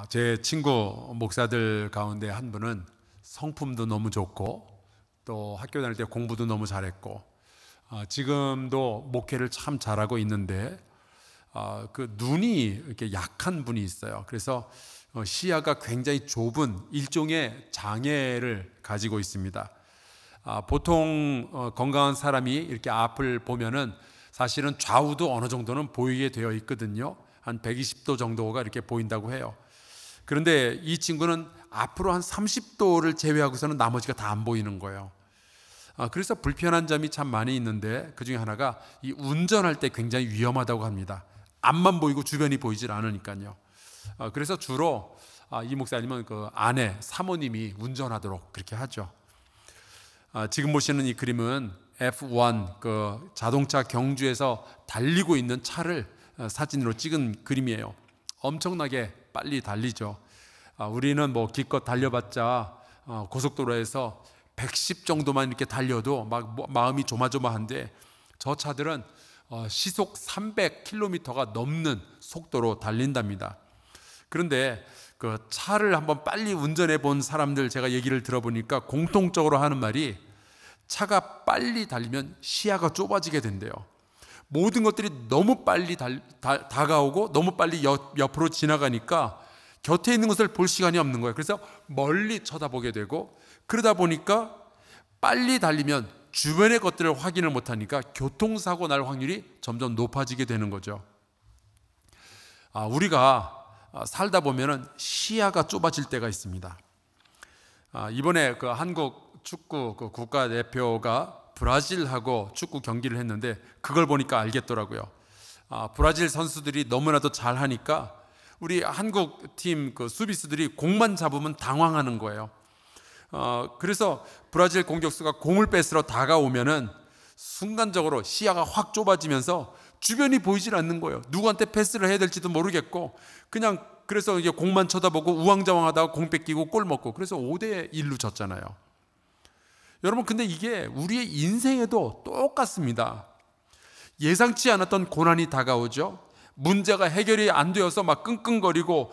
제 친구 목사들 가운데 한 분은 성품도 너무 좋고 또 학교 다닐 때 공부도 너무 잘했고 지금도 목회를 참 잘하고 있는데 그 눈이 이렇게 약한 분이 있어요. 그래서 시야가 굉장히 좁은 일종의 장애를 가지고 있습니다. 보통 건강한 사람이 이렇게 앞을 보면은 사실은 좌우도 어느 정도는 보이게 되어 있거든요. 한 120도 정도가 이렇게 보인다고 해요. 그런데 이 친구는 앞으로 한 30도를 제외하고서는 나머지가 다 안 보이는 거예요. 그래서 불편한 점이 참 많이 있는데 그 중에 하나가 이 운전할 때 굉장히 위험하다고 합니다. 앞만 보이고 주변이 보이질 않으니까요. 그래서 주로 이 목사님은 그 아내, 사모님이 운전하도록 그렇게 하죠. 지금 보시는 이 그림은 F1 그 자동차 경주에서 달리고 있는 차를 사진으로 찍은 그림이에요. 엄청나게 빨리 달리죠. 우리는 뭐 기껏 달려봤자 고속도로에서 110 정도만 이렇게 달려도 막 마음이 조마조마한데 저 차들은 시속 300km가 넘는 속도로 달린답니다. 그런데 그 차를 한번 빨리 운전해 본 사람들 제가 얘기를 들어보니까 공통적으로 하는 말이 차가 빨리 달리면 시야가 좁아지게 된대요. 모든 것들이 너무 빨리 다가오고 너무 빨리 옆으로 지나가니까 곁에 있는 것을 볼 시간이 없는 거예요. 그래서 멀리 쳐다보게 되고 그러다 보니까 빨리 달리면 주변의 것들을 확인을 못하니까 교통사고 날 확률이 점점 높아지게 되는 거죠. 우리가 살다 보면은 시야가 좁아질 때가 있습니다. 이번에 그 한국 축구 그 국가대표가 브라질하고 축구 경기를 했는데 그걸 보니까 알겠더라고요. 브라질 선수들이 너무나도 잘하니까 우리 한국 팀 그 수비수들이 공만 잡으면 당황하는 거예요. 그래서 브라질 공격수가 공을 뺏으러 다가오면은 순간적으로 시야가 확 좁아지면서 주변이 보이질 않는 거예요. 누구한테 패스를 해야 될지도 모르겠고 그냥 그래서 이게 공만 쳐다보고 우왕좌왕하다가 공 뺏기고 골 먹고 그래서 5대1로 졌잖아요. 여러분 근데 이게 우리의 인생에도 똑같습니다. 예상치 않았던 고난이 다가오죠. 문제가 해결이 안 되어서 막 끙끙거리고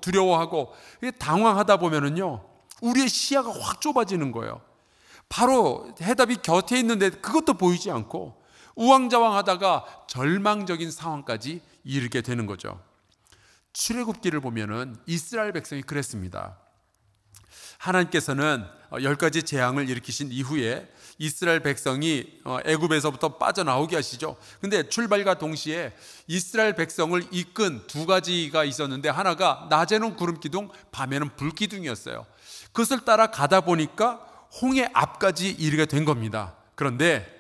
두려워하고 당황하다 보면은요 우리의 시야가 확 좁아지는 거예요. 바로 해답이 곁에 있는데 그것도 보이지 않고 우왕좌왕하다가 절망적인 상황까지 이르게 되는 거죠. 출애굽기를 보면은 이스라엘 백성이 그랬습니다. 하나님께서는 10가지 재앙을 일으키신 이후에 이스라엘 백성이 애굽에서부터 빠져나오게 하시죠. 근데 출발과 동시에 이스라엘 백성을 이끈 두 가지가 있었는데 하나가 낮에는 구름기둥, 밤에는 불기둥이었어요. 그것을 따라 가다 보니까 홍해 앞까지 이르게 된 겁니다. 그런데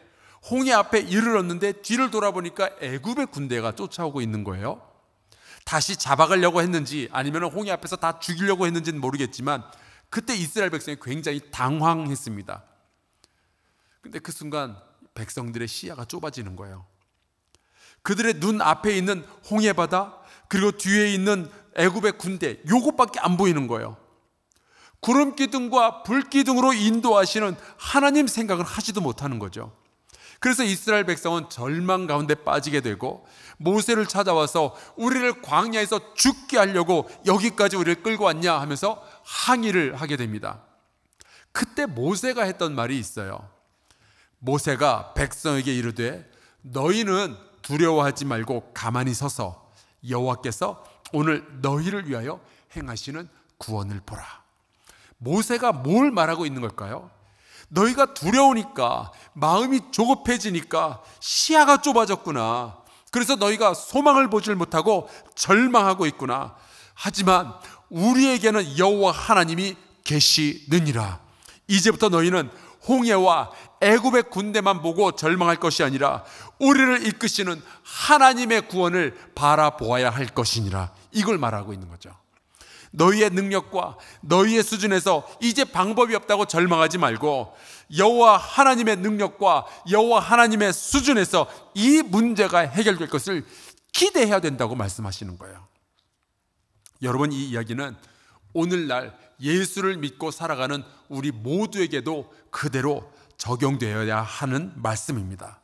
홍해 앞에 이르렀는데 뒤를 돌아보니까 애굽의 군대가 쫓아오고 있는 거예요. 다시 잡아가려고 했는지 아니면 홍해 앞에서 다 죽이려고 했는지는 모르겠지만 그때 이스라엘 백성이 굉장히 당황했습니다. 근데 그 순간 백성들의 시야가 좁아지는 거예요. 그들의 눈 앞에 있는 홍해 바다 그리고 뒤에 있는 애굽의 군대 요것밖에 안 보이는 거예요. 구름 기둥과 불 기둥으로 인도하시는 하나님 생각을 하지도 못하는 거죠. 그래서 이스라엘 백성은 절망 가운데 빠지게 되고 모세를 찾아와서 우리를 광야에서 죽게 하려고 여기까지 우리를 끌고 왔냐 하면서 항의를 하게 됩니다. 그때 모세가 했던 말이 있어요. 모세가 백성에게 이르되 너희는 두려워하지 말고 가만히 서서 여호와께서 오늘 너희를 위하여 행하시는 구원을 보라. 모세가 뭘 말하고 있는 걸까요? 너희가 두려우니까 마음이 조급해지니까 시야가 좁아졌구나. 그래서 너희가 소망을 보질 못하고 절망하고 있구나. 하지만 우리에게는 여호와 하나님이 계시느니라. 이제부터 너희는 홍해와 애굽의 군대만 보고 절망할 것이 아니라 우리를 이끄시는 하나님의 구원을 바라보아야 할 것이니라. 이걸 말하고 있는 거죠. 너희의 능력과 너희의 수준에서 이제 방법이 없다고 절망하지 말고 여호와 하나님의 능력과 여호와 하나님의 수준에서 이 문제가 해결될 것을 기대해야 된다고 말씀하시는 거예요. 여러분 이 이야기는 오늘날 예수를 믿고 살아가는 우리 모두에게도 그대로 적용되어야 하는 말씀입니다.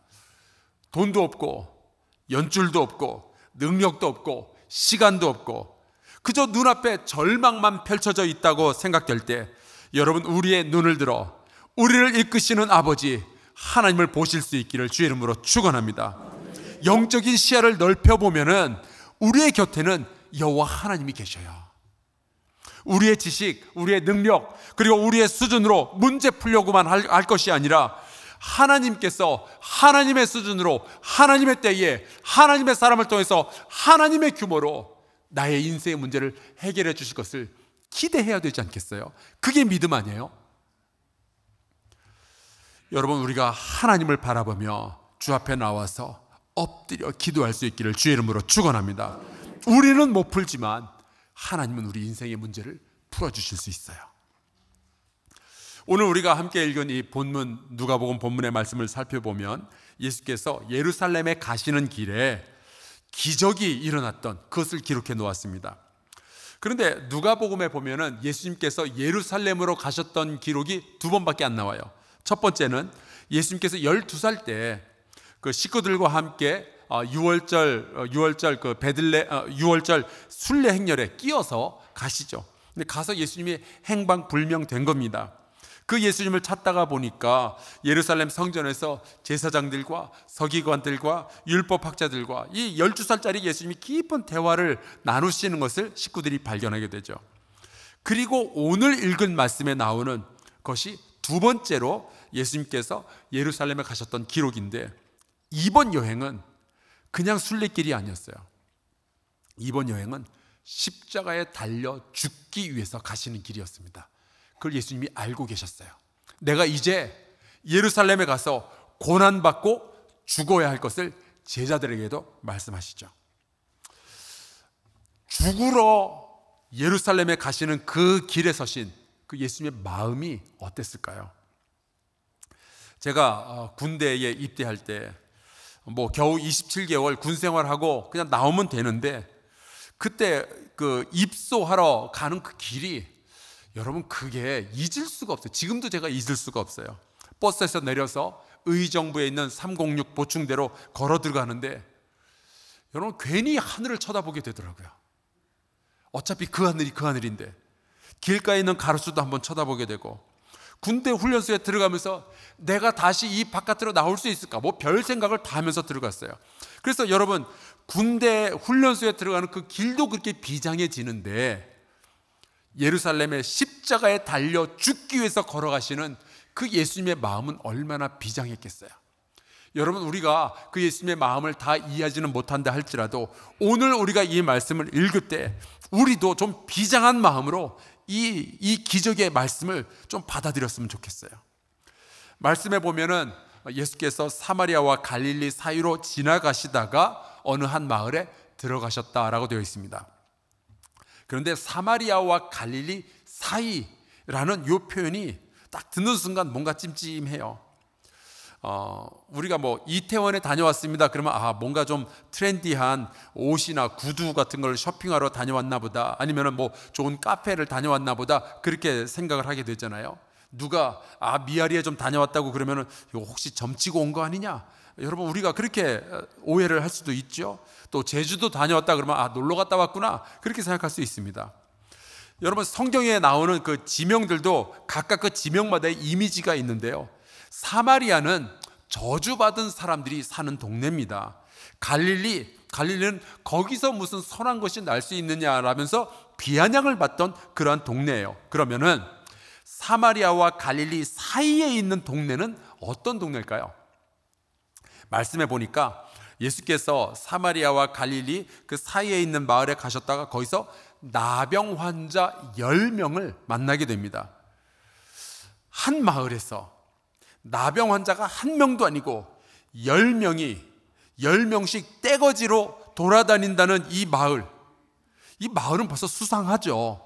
돈도 없고 연줄도 없고 능력도 없고 시간도 없고 그저 눈앞에 절망만 펼쳐져 있다고 생각될 때 여러분, 우리의 눈을 들어 우리를 이끄시는 아버지 하나님을 보실 수 있기를 주의 이름으로 축원합니다. 영적인 시야를 넓혀보면은 우리의 곁에는 여호와 하나님이 계셔요. 우리의 지식, 우리의 능력, 그리고 우리의 수준으로 문제 풀려고만 할 것이 아니라 하나님께서 하나님의 수준으로, 하나님의 때에, 하나님의 사람을 통해서 하나님의 규모로 나의 인생의 문제를 해결해 주실 것을 기대해야 되지 않겠어요? 그게 믿음 아니에요? 여러분, 우리가 하나님을 바라보며 주 앞에 나와서 엎드려 기도할 수 있기를 주의 이름으로 축원합니다. 우리는 못 풀지만 하나님은 우리 인생의 문제를 풀어주실 수 있어요. 오늘 우리가 함께 읽은 이 본문, 누가복음 본문의 말씀을 살펴보면 예수께서 예루살렘에 가시는 길에 기적이 일어났던 그것을 기록해 놓았습니다. 그런데 누가복음에 보면은 예수님께서 예루살렘으로 가셨던 기록이 2번밖에 안 나와요. 첫 번째는 예수님께서 12살 때 그 식구들과 함께 유월절 그 유월절 순례 행렬에 끼어서 가시죠. 근데 가서 예수님이 행방불명된 겁니다. 그 예수님을 찾다가 보니까 예루살렘 성전에서 제사장들과 서기관들과 율법학자들과 이 12살짜리 예수님이 깊은 대화를 나누시는 것을 식구들이 발견하게 되죠. 그리고 오늘 읽은 말씀에 나오는 것이 2번째로 예수님께서 예루살렘에 가셨던 기록인데, 이번 여행은 그냥 순례길이 아니었어요. 이번 여행은 십자가에 달려 죽기 위해서 가시는 길이었습니다. 그걸 예수님이 알고 계셨어요. 내가 이제 예루살렘에 가서 고난받고 죽어야 할 것을 제자들에게도 말씀하시죠. 죽으러 예루살렘에 가시는 그 길에 서신 그 예수님의 마음이 어땠을까요? 제가 군대에 입대할 때 겨우 27개월 군 생활하고 그냥 나오면 되는데, 그때 그 입소하러 가는 그 길이 여러분, 그게 잊을 수가 없어요. 지금도 제가 잊을 수가 없어요. 버스에서 내려서 의정부에 있는 306 보충대로 걸어 들어가는데 여러분, 괜히 하늘을 쳐다보게 되더라고요. 어차피 그 하늘인데 길가에 있는 가로수도 한번 쳐다보게 되고, 군대 훈련소에 들어가면서 내가 다시 이 바깥으로 나올 수 있을까, 별 생각을 다 하면서 들어갔어요. 그래서 여러분, 군대 훈련소에 들어가는 그 길도 그렇게 비장해지는데 예루살렘의 십자가에 달려 죽기 위해서 걸어가시는 그 예수님의 마음은 얼마나 비장했겠어요. 여러분, 우리가 그 예수님의 마음을 다 이해하지는 못한다 할지라도 오늘 우리가 이 말씀을 읽을 때 우리도 좀 비장한 마음으로 이 기적의 말씀을 좀 받아들였으면 좋겠어요. 말씀에 보면은 예수께서 사마리아와 갈릴리 사이로 지나가시다가 어느 한 마을에 들어가셨다라고 되어 있습니다. 그런데 사마리아와 갈릴리 사이라는 이 표현이 딱 듣는 순간 뭔가 찜찜해요. 우리가 이태원에 다녀왔습니다 그러면 뭔가 좀 트렌디한 옷이나 구두 같은 걸 쇼핑하러 다녀왔나 보다, 아니면 좋은 카페를 다녀왔나 보다, 그렇게 생각을 하게 되잖아요. 누가 미아리에 좀 다녀왔다고 그러면은 이거 혹시 점치고 온 거 아니냐, 여러분, 우리가 그렇게 오해를 할 수도 있죠. 또 제주도 다녀왔다 그러면 놀러 갔다 왔구나, 그렇게 생각할 수 있습니다. 여러분, 성경에 나오는 그 지명들도 각각 그 지명마다의 이미지가 있는데요, 사마리아는 저주받은 사람들이 사는 동네입니다. 갈릴리는 거기서 무슨 선한 것이 날 수 있느냐라면서 비아냥을 받던 그러한 동네예요. 그러면은 사마리아와 갈릴리 사이에 있는 동네는 어떤 동네일까요? 말씀해 보니까 예수께서 사마리아와 갈릴리 그 사이에 있는 마을에 가셨다가 거기서 나병 환자 10명을 만나게 됩니다. 한 마을에서 나병 환자가 한 명도 아니고 10명씩 떼거지로 돌아다닌다는 이 마을은 벌써 수상하죠.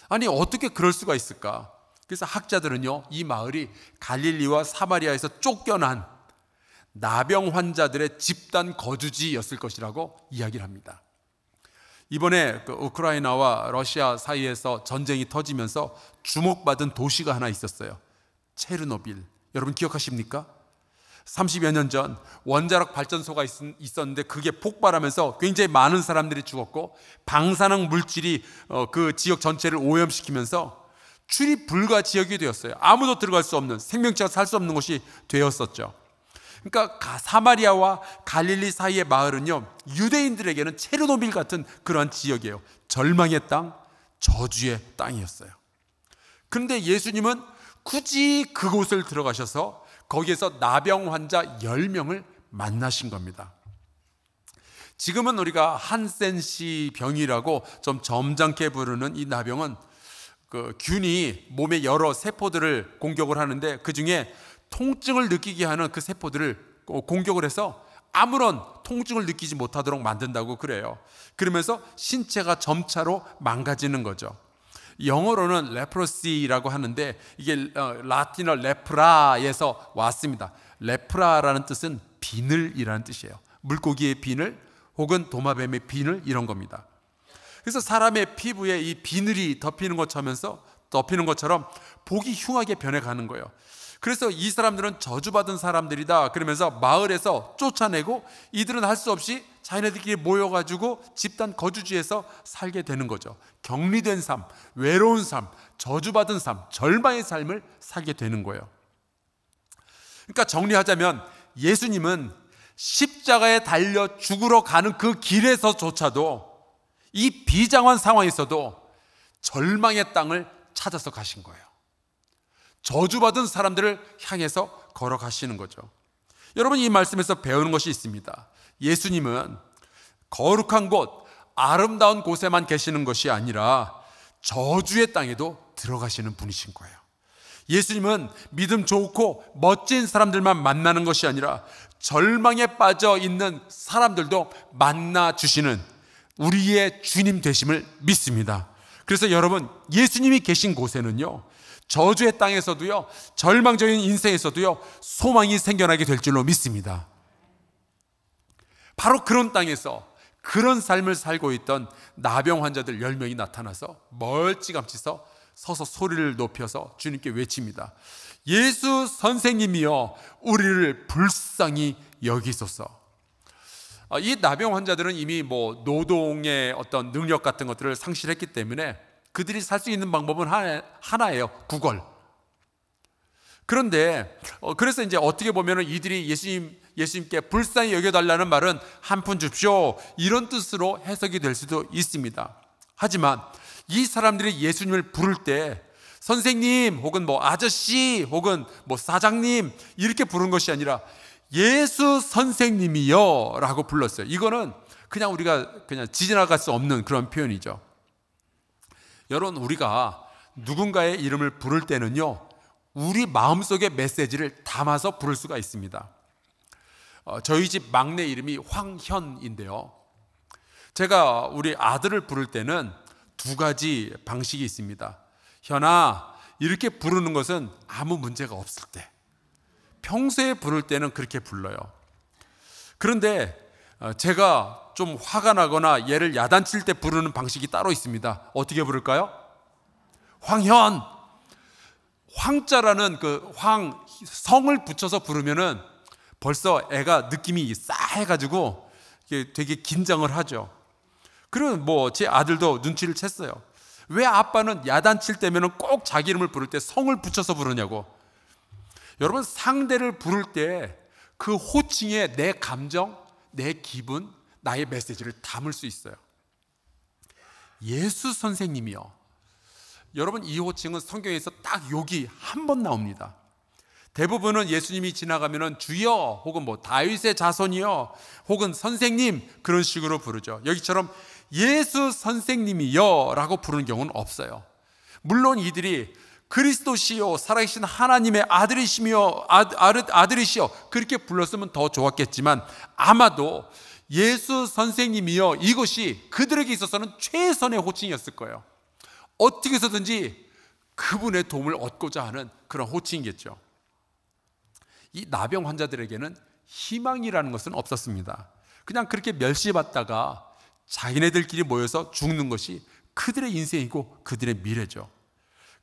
아니, 어떻게 그럴 수가 있을까? 그래서 학자들은요, 이 마을이 갈릴리와 사마리아에서 쫓겨난 나병 환자들의 집단 거주지였을 것이라고 이야기를 합니다. 이번에 그 우크라이나와 러시아 사이에서 전쟁이 터지면서 주목받은 도시가 하나 있었어요. 체르노빌. 여러분 기억하십니까? 30여 년 전 원자력 발전소가 있었는데 그게 폭발하면서 굉장히 많은 사람들이 죽었고, 방사능 물질이 그 지역 전체를 오염시키면서 출입 불가 지역이 되었어요. 아무도 들어갈 수 없는, 생명체가 살 수 없는 곳이 되었었죠. 그러니까 사마리아와 갈릴리 사이의 마을은요, 유대인들에게는 체르노빌 같은 그러한 지역이에요. 절망의 땅, 저주의 땅이었어요. 그런데 예수님은 굳이 그곳을 들어가셔서 거기에서 나병 환자 10명을 만나신 겁니다. 지금은 우리가 한센시 병이라고 좀 점잖게 부르는 이 나병은 그 균이 몸의 여러 세포들을 공격을 하는데, 그 중에 통증을 느끼게 하는 그 세포들을 공격을 해서 아무런 통증을 느끼지 못하도록 만든다고 그래요. 그러면서 신체가 점차로 망가지는 거죠. 영어로는 레프로시라고 하는데, 이게 라틴어 레프라에서 왔습니다. 레프라라는 뜻은 비늘이라는 뜻이에요. 물고기의 비늘 혹은 도마뱀의 비늘, 이런 겁니다. 그래서 사람의 피부에 이 비늘이 덮이는 것처럼 보기 흉하게 변해가는 거예요. 그래서 이 사람들은 저주받은 사람들이다 그러면서 마을에서 쫓아내고, 이들은 할 수 없이 자기네들끼리 모여가지고 집단 거주지에서 살게 되는 거죠. 격리된 삶, 외로운 삶, 저주받은 삶, 절망의 삶을 살게 되는 거예요. 그러니까 정리하자면, 예수님은 십자가에 달려 죽으러 가는 그 길에서조차도, 이 비장한 상황에서도 절망의 땅을 찾아서 가신 거예요. 저주받은 사람들을 향해서 걸어가시는 거죠. 여러분, 이 말씀에서 배우는 것이 있습니다. 예수님은 거룩한 곳, 아름다운 곳에만 계시는 것이 아니라 저주의 땅에도 들어가시는 분이신 거예요. 예수님은 믿음 좋고 멋진 사람들만 만나는 것이 아니라 절망에 빠져 있는 사람들도 만나 주시는 우리의 주님 되심을 믿습니다. 그래서 여러분, 예수님이 계신 곳에는요, 저주의 땅에서도요, 절망적인 인생에서도요, 소망이 생겨나게 될 줄로 믿습니다. 바로 그런 땅에서 그런 삶을 살고 있던 나병 환자들 10명이 나타나서 멀찌감치 서서 소리를 높여서 주님께 외칩니다. 예수 선생님이여, 우리를 불쌍히 여기소서. 이 나병 환자들은 이미 노동의 어떤 능력 같은 것들을 상실했기 때문에 그들이 살 수 있는 방법은 하나예요. 구걸. 그런데 그래서 이제 어떻게 보면 이들이 예수님께 불쌍히 여겨달라는 말은 한 푼 줍쇼, 이런 뜻으로 해석이 될 수도 있습니다. 하지만 이 사람들이 예수님을 부를 때 선생님 혹은 아저씨 혹은 사장님 이렇게 부른 것이 아니라 예수 선생님이여 라고 불렀어요. 이거는 그냥 우리가 지나갈 수 없는 그런 표현이죠. 여러분, 우리가 누군가의 이름을 부를 때는요, 우리 마음속의 메시지를 담아서 부를 수가 있습니다. 저희 집 막내 이름이 황현인데요, 제가 우리 아들을 부를 때는 두 가지 방식이 있습니다. 현아, 이렇게 부르는 것은 아무 문제가 없을 때, 평소에 부를 때는 그렇게 불러요. 그런데 제가 좀 화가 나거나 얘를 야단칠 때 부르는 방식이 따로 있습니다. 어떻게 부를까요? 황현! 황자라는 그 성을 붙여서 부르면은 벌써 애가 느낌이 싸해가지고 되게 긴장을 하죠. 그러면 제 아들도 눈치를 챘어요. 왜 아빠는 야단칠 때면은 꼭 자기 이름을 부를 때 성을 붙여서 부르냐고. 여러분, 상대를 부를 때 그 호칭에 내 감정, 내 기분, 나의 메시지를 담을 수 있어요. 예수 선생님이요. 여러분, 이 호칭은 성경에서 딱 여기 한 번 나옵니다. 대부분은 예수님이 지나가면은 주여 혹은 다윗의 자손이요 혹은 선생님, 그런 식으로 부르죠. 여기처럼 예수 선생님이요 라고 부르는 경우는 없어요. 물론 이들이 그리스도시요 살아계신 하나님의 아들이시여 그렇게 불렀으면 더 좋았겠지만, 아마도 예수 선생님이여, 이것이 그들에게 있어서는 최선의 호칭이었을 거예요. 어떻게 해서든지 그분의 도움을 얻고자 하는 그런 호칭이겠죠. 이 나병 환자들에게는 희망이라는 것은 없었습니다. 그냥 그렇게 멸시받다가 자기네들끼리 모여서 죽는 것이 그들의 인생이고 그들의 미래죠.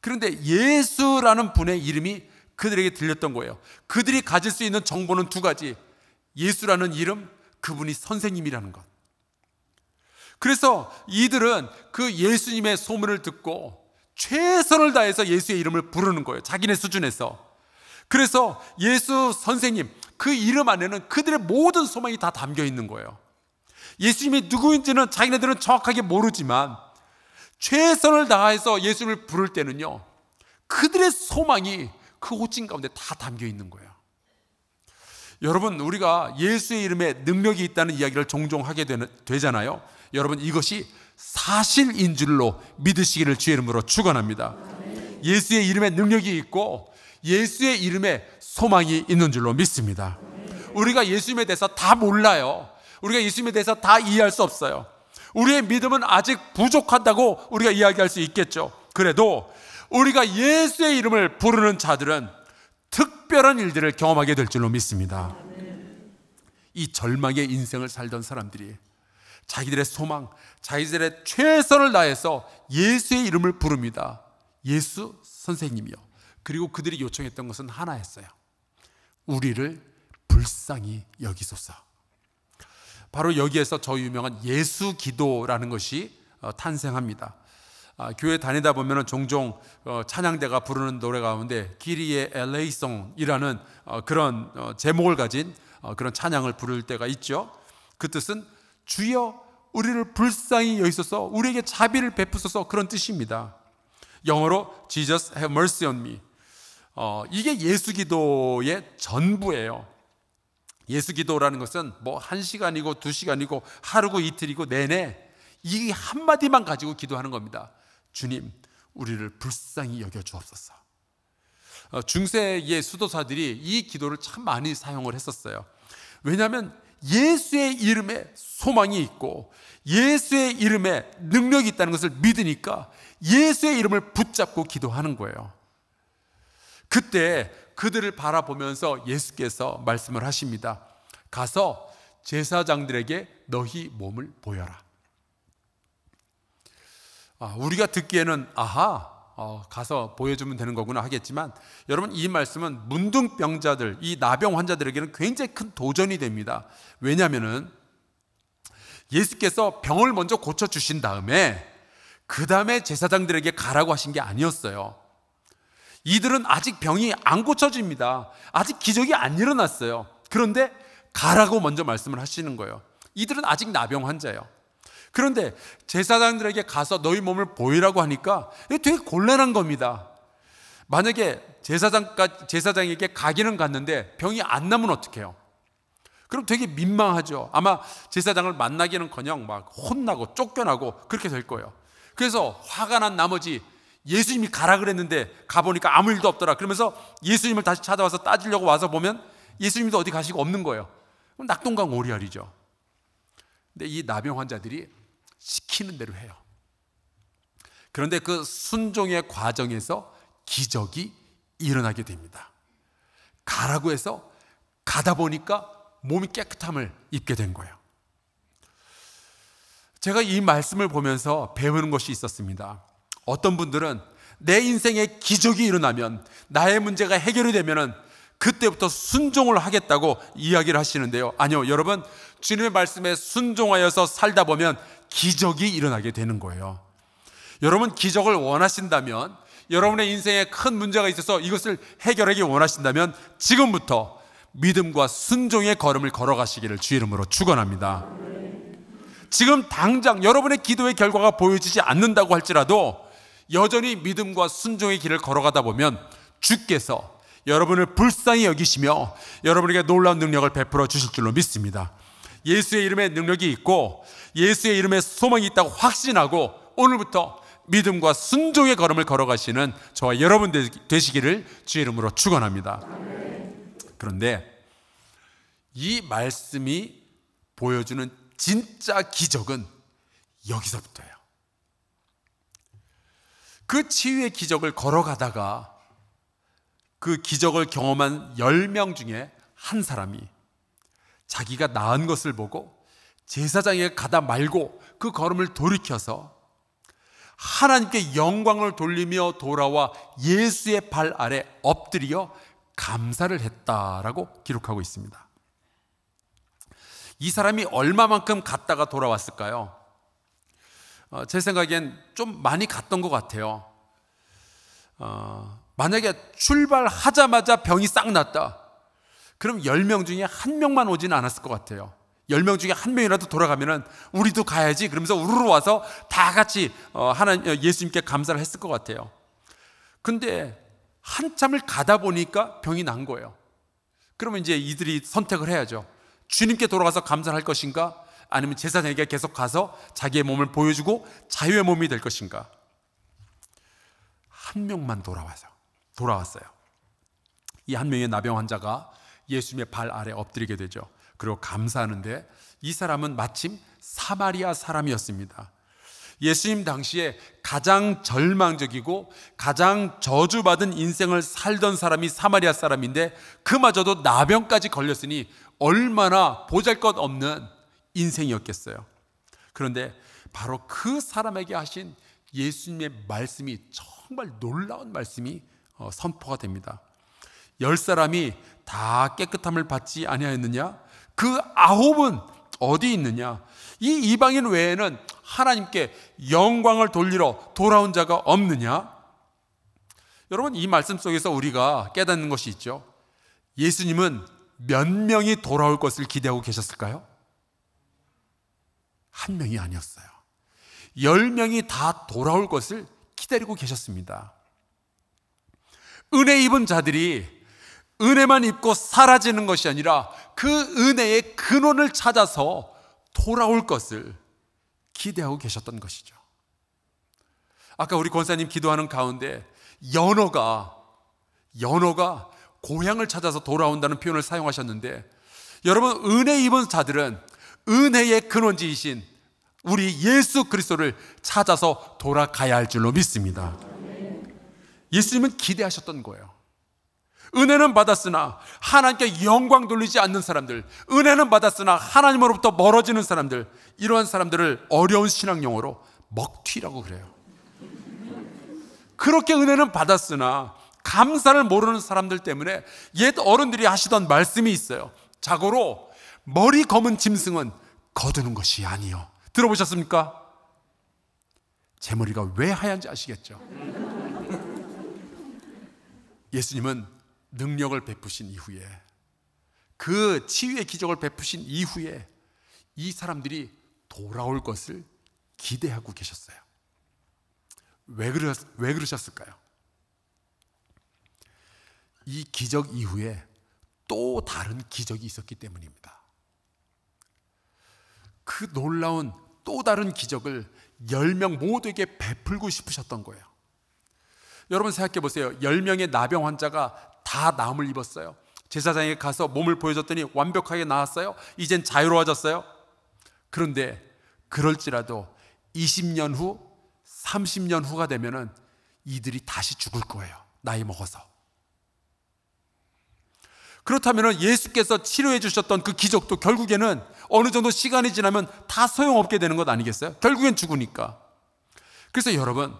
그런데 예수라는 분의 이름이 그들에게 들렸던 거예요. 그들이 가질 수 있는 정보는 두 가지. 예수라는 이름, 그분이 선생님이라는 것. 그래서 이들은 그 예수님의 소문을 듣고 최선을 다해서 예수의 이름을 부르는 거예요. 자기네 수준에서. 그래서 예수 선생님, 그 이름 안에는 그들의 모든 소망이 다 담겨 있는 거예요. 예수님이 누구인지는 자기네들은 정확하게 모르지만 최선을 다해서 예수님을 부를 때는요, 그들의 소망이 그 호칭 가운데 다 담겨 있는 거예요. 여러분, 우리가 예수의 이름에 능력이 있다는 이야기를 종종 하게 되잖아요. 여러분, 이것이 사실인 줄로 믿으시기를 주의 이름으로 축원합니다. 예수의 이름에 능력이 있고 예수의 이름에 소망이 있는 줄로 믿습니다. 우리가 예수님에 대해서 다 몰라요. 우리가 예수님에 대해서 다 이해할 수 없어요. 우리의 믿음은 아직 부족하다고 우리가 이야기할 수 있겠죠. 그래도 우리가 예수의 이름을 부르는 자들은 특별한 일들을 경험하게 될 줄로 믿습니다. 이 절망의 인생을 살던 사람들이 자기들의 소망, 자기들의 최선을 다해서 예수의 이름을 부릅니다. 예수 선생님이요. 그리고 그들이 요청했던 것은 하나였어요. 우리를 불쌍히 여기소서. 바로 여기에서 저 유명한 예수 기도라는 것이 탄생합니다. 교회 다니다 보면 종종 찬양대가 부르는 노래 가운데 기리의 엘레이송이라는 그런 제목을 가진 그런 찬양을 부를 때가 있죠. 그 뜻은 주여 우리를 불쌍히 여기소서, 우리에게 자비를 베푸소서, 그런 뜻입니다. 영어로 Jesus have mercy on me. 이게 예수 기도의 전부예요. 예수 기도라는 것은 뭐 1시간이고 2시간이고 하루고 이틀이고 내내 이 한마디만 가지고 기도하는 겁니다. 주님, 우리를 불쌍히 여겨 주옵소서. 중세의 수도사들이 이 기도를 참 많이 사용을 했었어요. 왜냐하면 예수의 이름에 소망이 있고 예수의 이름에 능력이 있다는 것을 믿으니까 예수의 이름을 붙잡고 기도하는 거예요. 그때 그들을 바라보면서 예수께서 말씀을 하십니다. 가서 제사장들에게 너희 몸을 보여라. 우리가 듣기에는 가서 보여주면 되는 거구나 하겠지만, 여러분, 이 말씀은 문둥병자들, 이 나병 환자들에게는 굉장히 큰 도전이 됩니다. 왜냐하면 예수께서 병을 먼저 고쳐주신 다음에 그 다음에 제사장들에게 가라고 하신 게 아니었어요. 이들은 아직 병이 안 고쳐집니다. 아직 기적이 안 일어났어요. 그런데 가라고 먼저 말씀을 하시는 거예요. 이들은 아직 나병 환자예요. 그런데 제사장들에게 가서 너희 몸을 보이라고 하니까 되게 곤란한 겁니다. 만약에 제사장에게 가기는 갔는데 병이 안 나면 어떡해요? 그럼 되게 민망하죠. 아마 제사장을 만나기는커녕 막 혼나고 쫓겨나고 그렇게 될 거예요. 그래서 화가 난 나머지 예수님이 가라 그랬는데 가보니까 아무 일도 없더라. 그러면서 예수님을 다시 찾아와서 따지려고 와서 보면 예수님도 어디 가시고 없는 거예요. 그럼 낙동강 오리알이죠. 근데 이 나병 환자들이 시키는 대로 해요. 그런데 그 순종의 과정에서 기적이 일어나게 됩니다. 가라고 해서 가다 보니까 몸이 깨끗함을 입게 된 거예요. 제가 이 말씀을 보면서 배우는 것이 있었습니다. 어떤 분들은 내 인생에 기적이 일어나면, 나의 문제가 해결이 되면 그때부터 순종을 하겠다고 이야기를 하시는데요. 아니요, 여러분, 주님의 말씀에 순종하여서 살다 보면 기적이 일어나게 되는 거예요. 여러분, 기적을 원하신다면, 여러분의 인생에 큰 문제가 있어서 이것을 해결하기 원하신다면 지금부터 믿음과 순종의 걸음을 걸어가시기를 주의 이름으로 축원합니다. 지금 당장 여러분의 기도의 결과가 보여지지 않는다고 할지라도 여전히 믿음과 순종의 길을 걸어가다 보면 주께서 여러분을 불쌍히 여기시며 여러분에게 놀라운 능력을 베풀어 주실 줄로 믿습니다. 예수의 이름에 능력이 있고 예수의 이름에 소망이 있다고 확신하고 오늘부터 믿음과 순종의 걸음을 걸어가시는 저와 여러분 되시기를 주의 이름으로 축원합니다. 그런데 이 말씀이 보여주는 진짜 기적은 여기서부터예요. 그 치유의 기적을 걸어가다가 그 기적을 경험한 10명 중에 한 사람이 자기가 나은 것을 보고 제사장에게 가다 말고 그 걸음을 돌이켜서 하나님께 영광을 돌리며 돌아와 예수의 발 아래 엎드려 감사를 했다라고 기록하고 있습니다. 이 사람이 얼마만큼 갔다가 돌아왔을까요? 제 생각엔 좀 많이 갔던 것 같아요. 만약에 출발하자마자 병이 싹 났다, 그럼 10명 중에 1명만 오지는 않았을 것 같아요. 10명 중에 1명이라도 돌아가면은 우리도 가야지 그러면서 우르르 와서 다 같이 예수님께 감사를 했을 것 같아요. 근데 한참을 가다 보니까 병이 난 거예요. 그러면 이제 이들이 선택을 해야죠. 주님께 돌아가서 감사를 할 것인가, 아니면 제사장에게 계속 가서 자기의 몸을 보여주고 자유의 몸이 될 것인가. 1명만 돌아왔어요. 이 1명의 나병 환자가 예수님의 발 아래 엎드리게 되죠. 그리고 감사하는데, 이 사람은 마침 사마리아 사람이었습니다. 예수님 당시에 가장 절망적이고 가장 저주받은 인생을 살던 사람이 사마리아 사람인데, 그마저도 나병까지 걸렸으니 얼마나 보잘것없는 인생이었겠어요. 그런데 바로 그 사람에게 하신 예수님의 말씀이, 정말 놀라운 말씀이 선포가 됩니다. 10사람이 다 깨끗함을 받지 아니하였느냐? 그 9은 어디 있느냐? 이 이방인 외에는 하나님께 영광을 돌리러 돌아온 자가 없느냐? 여러분, 이 말씀 속에서 우리가 깨닫는 것이 있죠. 예수님은 몇 명이 돌아올 것을 기대하고 계셨을까요? 1명이 아니었어요. 10명이 다 돌아올 것을 기다리고 계셨습니다. 은혜 입은 자들이 은혜만 입고 사라지는 것이 아니라 그 은혜의 근원을 찾아서 돌아올 것을 기대하고 계셨던 것이죠. 아까 우리 권사님 기도하는 가운데 연어가 고향을 찾아서 돌아온다는 표현을 사용하셨는데, 여러분, 은혜 입은 자들은 은혜의 근원지이신 우리 예수 그리스도를 찾아서 돌아가야 할 줄로 믿습니다. 예수님은 기대하셨던 거예요. 은혜는 받았으나 하나님께 영광 돌리지 않는 사람들, 은혜는 받았으나 하나님으로부터 멀어지는 사람들, 이러한 사람들을 어려운 신학 용어로 먹튀라고 그래요. 그렇게 은혜는 받았으나 감사를 모르는 사람들 때문에 옛 어른들이 하시던 말씀이 있어요. 자고로 머리 검은 짐승은 거두는 것이 아니요. 들어보셨습니까? 제 머리가 왜 하얀지 아시겠죠? 예수님은 능력을 베푸신 이후에, 그 치유의 기적을 베푸신 이후에 이 사람들이 돌아올 것을 기대하고 계셨어요. 왜 그러셨을까요? 이 기적 이후에 또 다른 기적이 있었기 때문입니다. 그 놀라운 또 다른 기적을 10명 모두에게 베풀고 싶으셨던 거예요. 여러분 생각해 보세요. 10명의 나병 환자가 다 나음을 입었어요. 제사장에게 가서 몸을 보여줬더니 완벽하게 나았어요. 이젠 자유로워졌어요. 그런데 그럴지라도 20년 후, 30년 후가 되면은 이들이 다시 죽을 거예요. 나이 먹어서. 그렇다면 예수께서 치료해 주셨던 그 기적도 결국에는 어느 정도 시간이 지나면 다 소용없게 되는 것 아니겠어요? 결국엔 죽으니까. 그래서 여러분,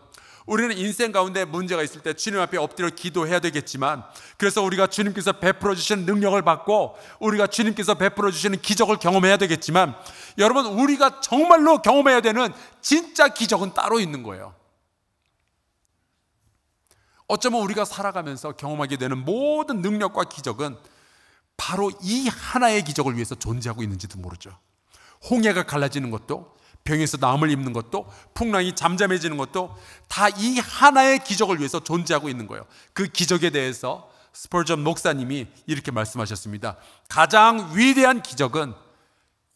우리는 인생 가운데 문제가 있을 때 주님 앞에 엎드려 기도해야 되겠지만, 그래서 우리가 주님께서 베풀어 주시는 능력을 받고 우리가 주님께서 베풀어 주시는 기적을 경험해야 되겠지만, 여러분, 우리가 정말로 경험해야 되는 진짜 기적은 따로 있는 거예요. 어쩌면 우리가 살아가면서 경험하게 되는 모든 능력과 기적은 바로 이 하나의 기적을 위해서 존재하고 있는지도 모르죠. 홍해가 갈라지는 것도, 병에서 나음을 입는 것도, 풍랑이 잠잠해지는 것도 다 이 하나의 기적을 위해서 존재하고 있는 거예요. 그 기적에 대해서 스펄전 목사님이 이렇게 말씀하셨습니다. 가장 위대한 기적은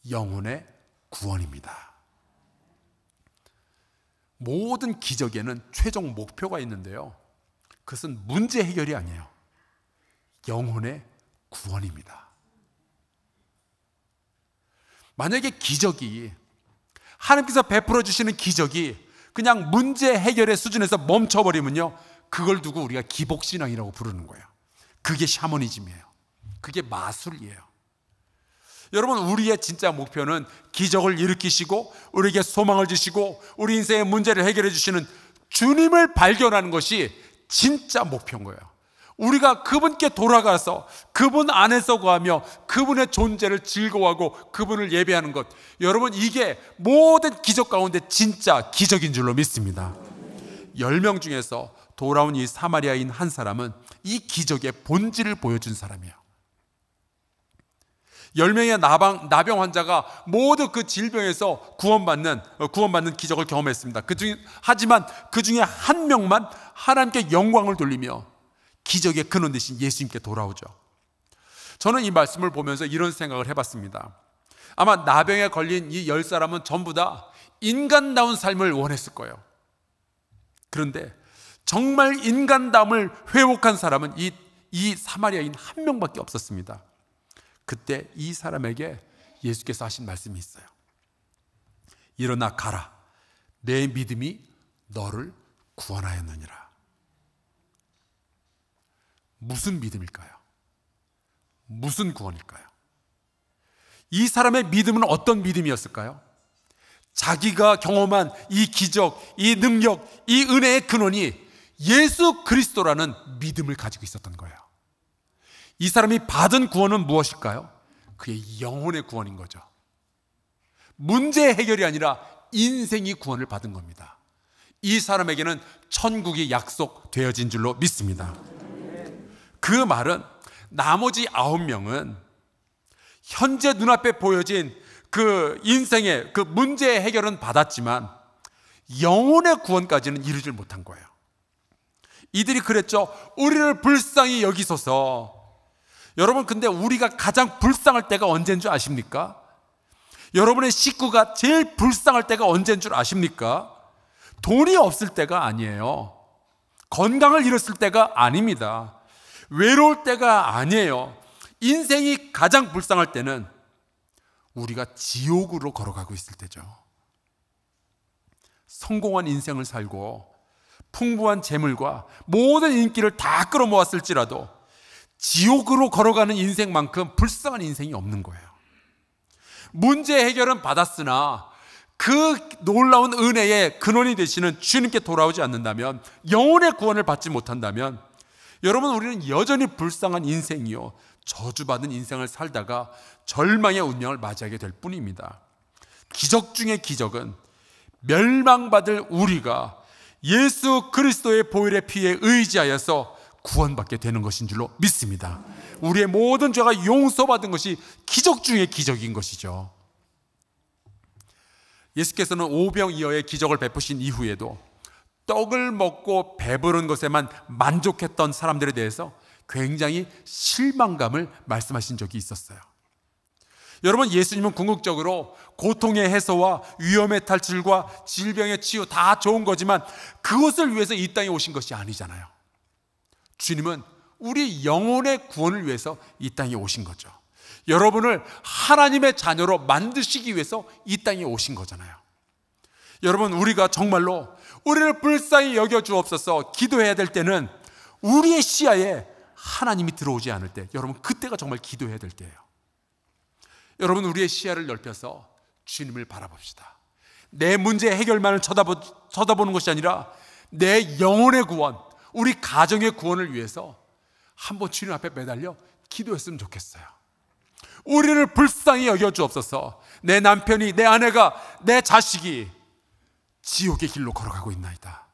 영혼의 구원입니다. 모든 기적에는 최종 목표가 있는데요, 그것은 문제 해결이 아니에요. 영혼의 구원입니다. 만약에 기적이, 하나님께서 베풀어 주시는 기적이 그냥 문제 해결의 수준에서 멈춰버리면요, 그걸 두고 우리가 기복신앙이라고 부르는 거예요. 그게 샤머니즘이에요. 그게 마술이에요. 여러분, 우리의 진짜 목표는 기적을 일으키시고 우리에게 소망을 주시고 우리 인생의 문제를 해결해 주시는 주님을 발견하는 것이 진짜 목표인 거예요. 우리가 그분께 돌아가서 그분 안에서 거하며 그분의 존재를 즐거워하고 그분을 예배하는 것, 여러분, 이게 모든 기적 가운데 진짜 기적인 줄로 믿습니다. 10명 중에서 돌아온 이 사마리아인 한 사람은 이 기적의 본질을 보여준 사람이에요. 10명의 나병 환자가 모두 그 질병에서 구원받는 기적을 경험했습니다. 하지만 그 중에 한 명만 하나님께 영광을 돌리며 기적의 근원 되신 예수님께 돌아오죠. 저는 이 말씀을 보면서 이런 생각을 해봤습니다. 아마 나병에 걸린 이 10사람은 전부 다 인간다운 삶을 원했을 거예요. 그런데 정말 인간다움을 회복한 사람은 이 사마리아인 한 명밖에 없었습니다. 그때 이 사람에게 예수께서 하신 말씀이 있어요. 일어나 가라. 내 믿음이 너를 구원하였느니라. 무슨 믿음일까요? 무슨 구원일까요? 이 사람의 믿음은 어떤 믿음이었을까요? 자기가 경험한 이 기적, 이 능력, 이 은혜의 근원이 예수 그리스도라는 믿음을 가지고 있었던 거예요. 이 사람이 받은 구원은 무엇일까요? 그의 영혼의 구원인 거죠. 문제 해결이 아니라 인생이 구원을 받은 겁니다. 이 사람에게는 천국이 약속되어진 줄로 믿습니다. 그 말은 나머지 9명은 현재 눈앞에 보여진 그 인생의 그 문제 해결은 받았지만 영혼의 구원까지는 이루질 못한 거예요. 이들이 그랬죠. 우리를 불쌍히 여기소서. 여러분, 근데 우리가 가장 불쌍할 때가 언제인 줄 아십니까? 여러분의 식구가 제일 불쌍할 때가 언제인 줄 아십니까? 돈이 없을 때가 아니에요. 건강을 잃었을 때가 아닙니다. 외로울 때가 아니에요. 인생이 가장 불쌍할 때는 우리가 지옥으로 걸어가고 있을 때죠. 성공한 인생을 살고 풍부한 재물과 모든 인기를 다 끌어모았을지라도 지옥으로 걸어가는 인생만큼 불쌍한 인생이 없는 거예요. 문제 해결은 받았으나 그 놀라운 은혜의 근원이 되시는 주님께 돌아오지 않는다면, 영혼의 구원을 받지 못한다면, 여러분, 우리는 여전히 불쌍한 인생이요, 저주받은 인생을 살다가 절망의 운명을 맞이하게 될 뿐입니다. 기적 중의 기적은 멸망받을 우리가 예수 그리스도의 보혈의 피에 의지하여서 구원받게 되는 것인 줄로 믿습니다. 우리의 모든 죄가 용서받은 것이 기적 중의 기적인 것이죠. 예수께서는 오병이어의 기적을 베푸신 이후에도 떡을 먹고 배부른 것에만 만족했던 사람들에 대해서 굉장히 실망감을 말씀하신 적이 있었어요. 여러분, 예수님은 궁극적으로 고통의 해소와 위험의 탈출과 질병의 치유 다 좋은 거지만 그것을 위해서 이 땅에 오신 것이 아니잖아요. 주님은 우리 영혼의 구원을 위해서 이 땅에 오신 거죠. 여러분을 하나님의 자녀로 만드시기 위해서 이 땅에 오신 거잖아요. 여러분, 우리가 정말로 우리를 불쌍히 여겨주옵소서 기도해야 될 때는 우리의 시야에 하나님이 들어오지 않을 때, 여러분, 그때가 정말 기도해야 될 때예요. 여러분, 우리의 시야를 넓혀서 주님을 바라봅시다. 내 문제 해결만을 쳐다보는 것이 아니라 내 영혼의 구원, 우리 가정의 구원을 위해서 한번 주님 앞에 매달려 기도했으면 좋겠어요. 우리를 불쌍히 여겨주옵소서. 내 남편이, 내 아내가, 내 자식이 지옥의 길로 걸어가고 있나이다.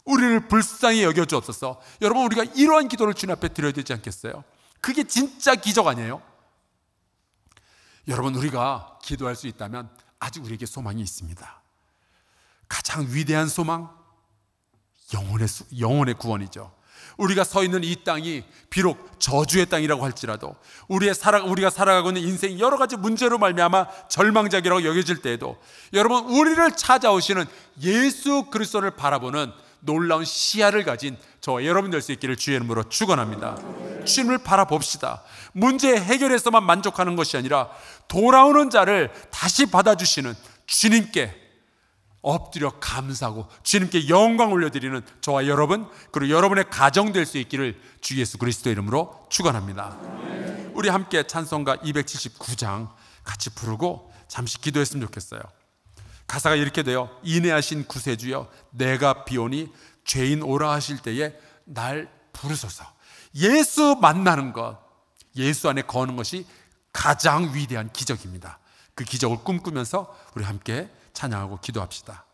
우리를 불쌍히 여겨주옵소서. 여러분, 우리가 이러한 기도를 주님 앞에 드려야 되지 않겠어요? 그게 진짜 기적 아니에요? 여러분, 우리가 기도할 수 있다면 아직 우리에게 소망이 있습니다. 가장 위대한 소망, 영혼의 구원이죠. 우리가 서 있는 이 땅이 비록 저주의 땅이라고 할지라도 우리가 살아가고 있는 인생이 여러 가지 문제로 말미암아 절망적이라고 여겨질 때에도 여러분, 우리를 찾아오시는 예수 그리스도를 바라보는 놀라운 시야를 가진 저와 여러분 될 수 있기를 주의 이름으로 축원합니다. 주님을 바라봅시다. 문제 해결에서만 만족하는 것이 아니라 돌아오는 자를 다시 받아주시는 주님께 엎드려 감사하고 주님께 영광 올려드리는 저와 여러분, 그리고 여러분의 가정 될 수 있기를 주 예수 그리스도 이름으로 축원합니다. 우리 함께 찬송가 279장 같이 부르고 잠시 기도했으면 좋겠어요. 가사가 이렇게 돼요. 인애하신 구세주여, 내가 비오니 죄인 오라 하실 때에 날 부르소서. 예수 만나는 것, 예수 안에 거하는 것이 가장 위대한 기적입니다. 그 기적을 꿈꾸면서 우리 함께 찬양하고 기도합시다.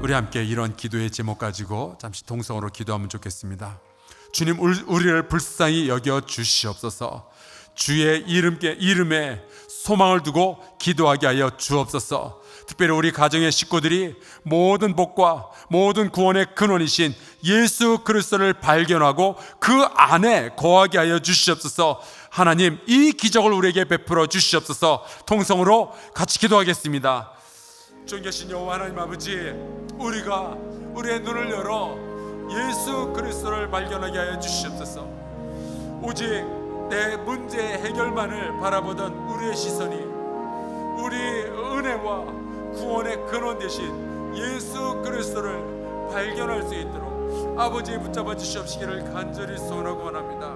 우리 함께 이런 기도의 제목 가지고 잠시 동성으로 기도하면 좋겠습니다. 주님, 우리를 불쌍히 여겨 주시옵소서. 주의 이름에 소망을 두고 기도하게 하여 주옵소서. 특별히 우리 가정의 식구들이 모든 복과 모든 구원의 근원이신 예수 그리스도를 발견하고 그 안에 거하게 하여 주시옵소서. 하나님, 이 기적을 우리에게 베풀어 주시옵소서. 통성으로 같이 기도하겠습니다. 존귀하신 여호와 하나님 아버지, 우리가 우리의 눈을 열어 예수 그리스도를 발견하게 하여 주시옵소서. 오직 내 문제 해결만을 바라보던 우리의 시선이 우리 은혜와 구원의 근원 되신 예수 그리스도를 발견할 수 있도록 아버지 붙잡아 주시옵시기를 간절히 소원하고 원합니다.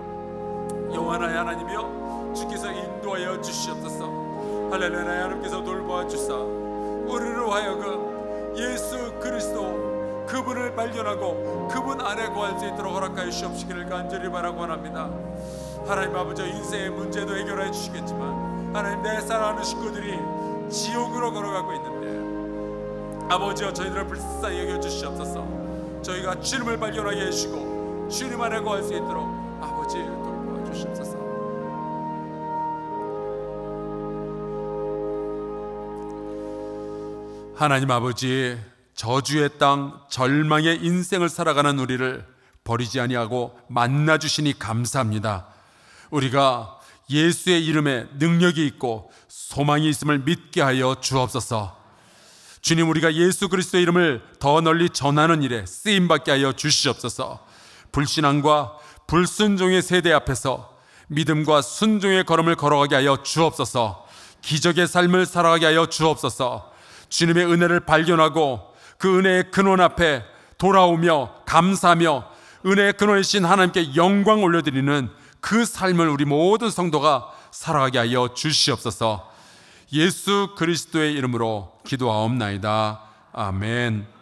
영원한 하나님이여, 주께서 인도하여 주시옵소서. 할렐루야. 하나님께서 돌보아 주사 우리로 하여금 예수 그리스도 그분을 발견하고 그분 안에 거할 수 있도록 허락하여 주시옵시기를 간절히 바라고 원합니다. 하나님 아버지, 인생의 문제도 해결해 주시겠지만 하나님, 내 사랑하는 식구들이 지옥으로 걸어가고 있는데 아버지여, 저희들을 불쌍히 여겨주시옵소서. 저희가 주님을 발견하게 해주시고 주님 안에 거할 수 있도록 아버지 돌보아 주시옵소서. 하나님 아버지, 저주의 땅, 절망의 인생을 살아가는 우리를 버리지 아니하고 만나주시니 감사합니다. 우리가 예수의 이름에 능력이 있고 소망이 있음을 믿게 하여 주옵소서. 주님, 우리가 예수 그리스도의 이름을 더 널리 전하는 일에 쓰임받게 하여 주시옵소서. 불신앙과 불순종의 세대 앞에서 믿음과 순종의 걸음을 걸어가게 하여 주옵소서. 기적의 삶을 살아가게 하여 주옵소서. 주님의 은혜를 발견하고 그 은혜의 근원 앞에 돌아오며 감사하며 은혜의 근원이신 하나님께 영광 올려드리는 그 삶을 우리 모든 성도가 살아가게 하여 주시옵소서. 예수 그리스도의 이름으로 기도하옵나이다. 아멘.